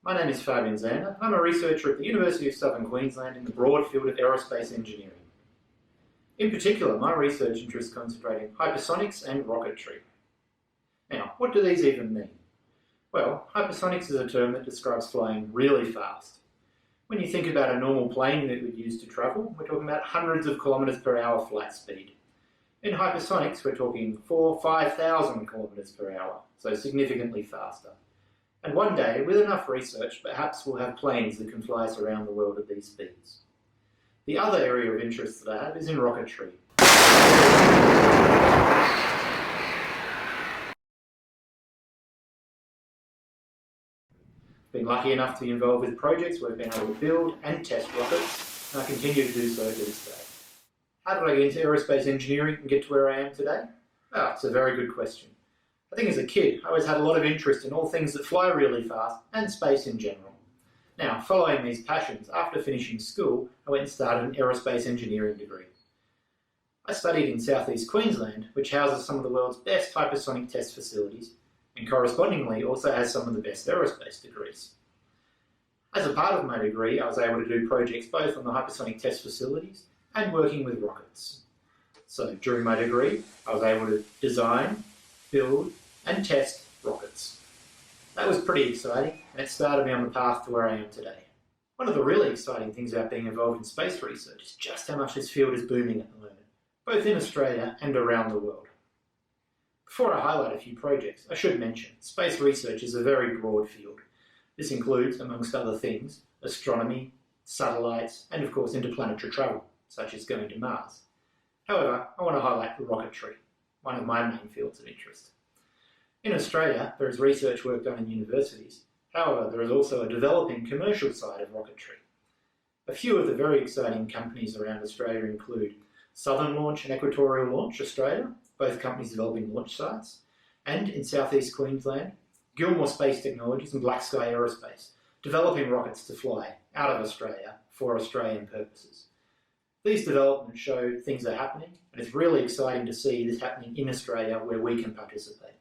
My name is Fabian Zander. I'm a researcher at the University of Southern Queensland in the broad field of Aerospace Engineering. In particular, my research interests concentrate in hypersonics and rocketry. Now, what do these even mean? Well, hypersonics is a term that describes flying really fast. When you think about a normal plane that we'd use to travel, we're talking about hundreds of kilometres per hour flight speed. In hypersonics, we're talking 4,000–5,000 kilometres per hour, so significantly faster. And one day, with enough research, perhaps we'll have planes that can fly us around the world at these speeds. The other area of interest that I have is in rocketry. I've been lucky enough to be involved with projects where I've been able to build and test rockets, and I continue to do so to this day. How did I get into aerospace engineering and get to where I am today? Well, it's a very good question. I think as a kid, I always had a lot of interest in all things that fly really fast and space in general. Now, following these passions, after finishing school, I went and started an aerospace engineering degree. I studied in southeast Queensland, which houses some of the world's best hypersonic test facilities, and correspondingly also has some of the best aerospace degrees. As a part of my degree, I was able to do projects both on the hypersonic test facilities and working with rockets. So during my degree, I was able to design, build, and test rockets. That was pretty exciting, and it started me on the path to where I am today. One of the really exciting things about being involved in space research is just how much this field is booming at the moment, both in Australia and around the world. Before I highlight a few projects, I should mention space research is a very broad field. This includes, amongst other things, astronomy, satellites, and of course interplanetary travel, such as going to Mars. However, I want to highlight rocketry, one of my main fields of interest. In Australia, there is research work done in universities. However, there is also a developing commercial side of rocketry. A few of the very exciting companies around Australia include Southern Launch and Equatorial Launch Australia, both companies developing launch sites, and in southeast Queensland, Gilmore Space Technologies and Black Sky Aerospace, developing rockets to fly out of Australia for Australian purposes. These developments show things are happening, and it's really exciting to see this happening in Australia where we can participate.